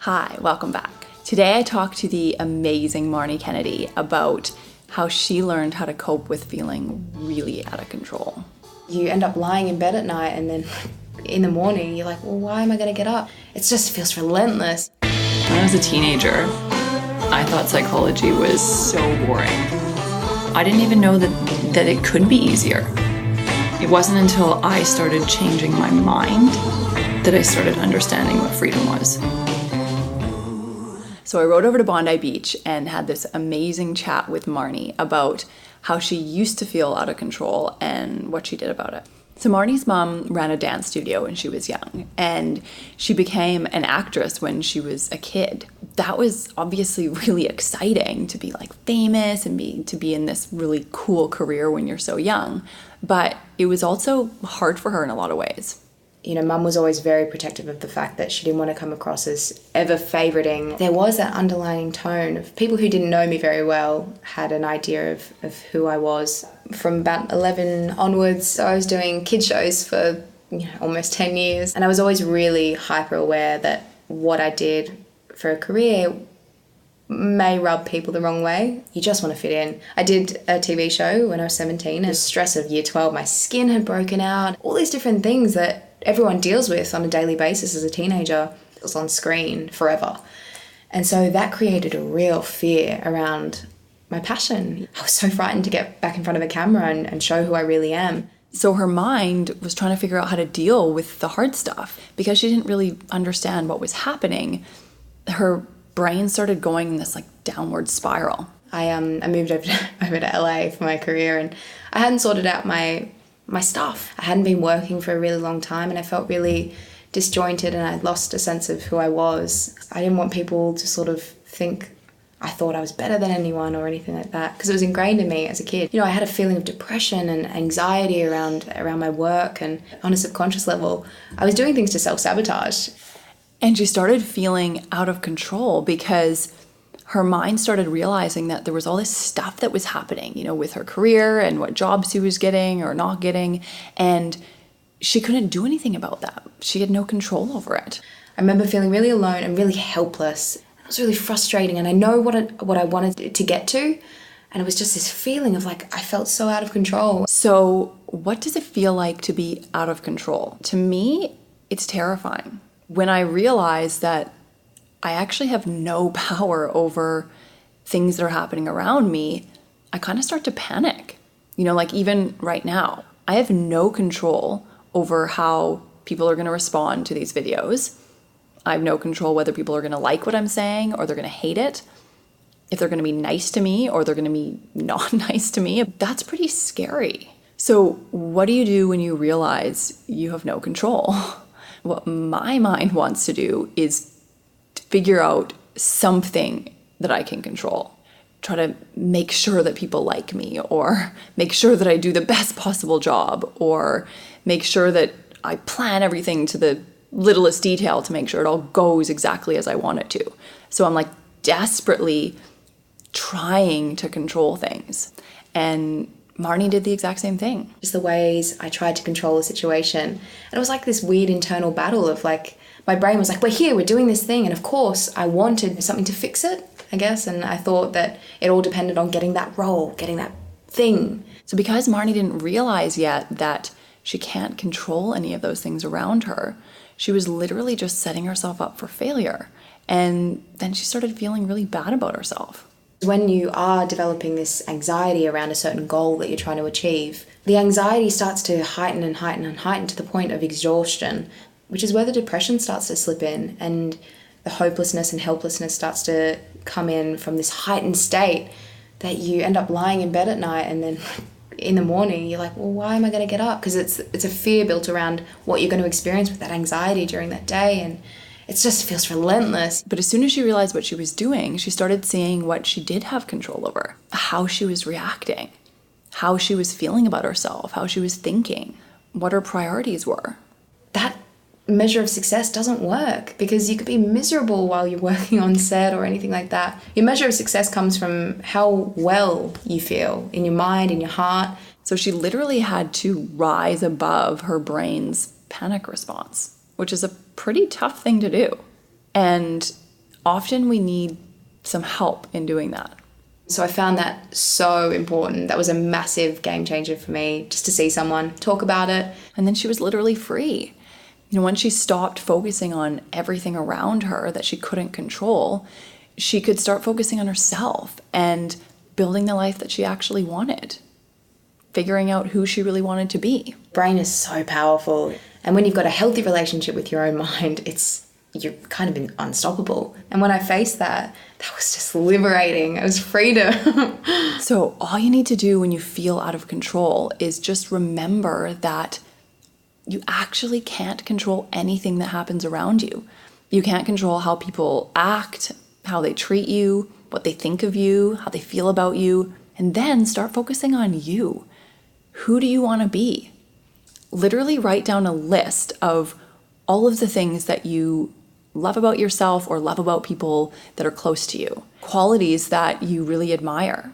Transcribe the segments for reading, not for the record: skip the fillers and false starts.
Hi, welcome back. Today I talked to the amazing Marny Kennedy about how she learned how to cope with feeling really out of control. You end up lying in bed at night and then in the morning you're like, well, why am I going to get up? It just feels relentless. When I was a teenager, I thought psychology was so boring. I didn't even know that it could be easier. It wasn't until I started changing my mind that I started understanding what freedom was. So I rode over to Bondi Beach and had this amazing chat with Marny about how she used to feel out of control and what she did about it. So Marny's mom ran a dance studio when she was young, and she became an actress when she was a kid. That was obviously really exciting, to be like famous and to be in this really cool career when you're so young. But it was also hard for her in a lot of ways. You know, Mum was always very protective of the fact that she didn't want to come across as ever favouring. There was that underlying tone of people who didn't know me very well had an idea of who I was. From about 11 onwards, I was doing kid shows for almost 10 years. And I was always really hyper aware that what I did for a career may rub people the wrong way. You just want to fit in. I did a TV show when I was 17, and the stress of year 12, my skin had broken out, all these different things that everyone deals with on a daily basis as a teenager. It was on screen forever. And so that created a real fear around my passion. I was so frightened to get back in front of a camera and show who I really am. So her mind was trying to figure out how to deal with the hard stuff. Because she didn't really understand what was happening, her brain started going in this downward spiral. I moved over to LA for my career, and I hadn't sorted out my stuff. I hadn't been working for a really long time, and I felt really disjointed, and I'd lost a sense of who I was. I didn't want people to sort of think I thought I was better than anyone or anything like that, because it was ingrained in me as a kid. I had a feeling of depression and anxiety around my work, and on a subconscious level, I was doing things to self-sabotage. And she started feeling out of control because her mind started realizing that there was all this stuff that was happening, with her career and what jobs she was getting or not getting. And she couldn't do anything about that. She had no control over it. I remember feeling really alone and really helpless. It was really frustrating, and I know what I wanted to get to. And it was just this feeling of I felt so out of control. So what does it feel like to be out of control? To me, it's terrifying. When I realized that I actually have no power over things that are happening around me, I kind of start to panic. Even right now, I have no control over how people are going to respond to these videos. I have no control whether people are going to like what I'm saying or they're going to hate it, if they're going to be nice to me or they're going to be not nice to me. That's pretty scary. So what do you do when you realize you have no control? What my mind wants to do is figure out something that I can control. Try to make sure that people like me, or make sure that I do the best possible job, or make sure that I plan everything to the littlest detail to make sure it all goes exactly as I want it to. So I'm desperately trying to control things. And Marny did the exact same thing. Just the ways I tried to control the situation. And it was this weird internal battle of my brain was we're here, we're doing this thing. And of course I wanted something to fix it, I guess. And I thought that it all depended on getting that role, getting that thing. So because Marny didn't realize yet that she can't control any of those things around her, she was literally just setting herself up for failure. And then she started feeling really bad about herself. When you are developing this anxiety around a certain goal that you're trying to achieve, the anxiety starts to heighten and heighten and heighten to the point of exhaustion, which is where the depression starts to slip in, and the hopelessness and helplessness starts to come in from this heightened state that you end up lying in bed at night, and then in the morning you're well, why am I going to get up? Because it's a fear built around what you're going to experience with that anxiety during that day, and it just feels relentless. But as soon as she realized what she was doing, she started seeing what she did have control over, how she was reacting, how she was feeling about herself, how she was thinking, what her priorities were. That measure of success doesn't work, because you could be miserable while you're working on set or anything like that. Your measure of success comes from how well you feel in your mind, in your heart. So she literally had to rise above her brain's panic response, which is a pretty tough thing to do. And often we need some help in doing that. So I found that so important. That was a massive game changer for me, just to see someone talk about it. And then she was literally free. Once she stopped focusing on everything around her that she couldn't control, she could start focusing on herself and building the life that she actually wanted, figuring out who she really wanted to be. Brain is so powerful. And when you've got a healthy relationship with your own mind, you're kind of unstoppable. And when I faced that was just liberating. It was freedom. So all you need to do when you feel out of control is just remember that you actually can't control anything that happens around you. You can't control how people act, how they treat you, what they think of you, how they feel about you, and then start focusing on you. Who do you want to be? Literally write down a list of all of the things that you love about yourself or love about people that are close to you. Qualities that you really admire,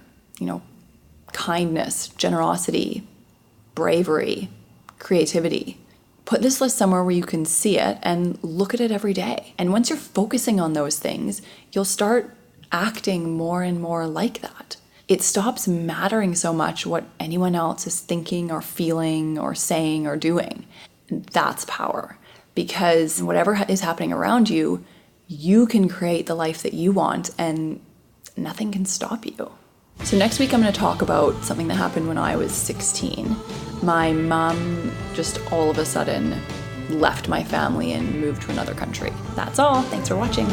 kindness, generosity, bravery, creativity. Put this list somewhere where you can see it and look at it every day. And once you're focusing on those things, you'll start acting more and more like that. It stops mattering so much what anyone else is thinking or feeling or saying or doing. And that's power. Because whatever is happening around you, you can create the life that you want and nothing can stop you. So next week I'm going to talk about something that happened when I was 16. My mom just all of a sudden left my family and moved to another country. That's all. Thanks for watching.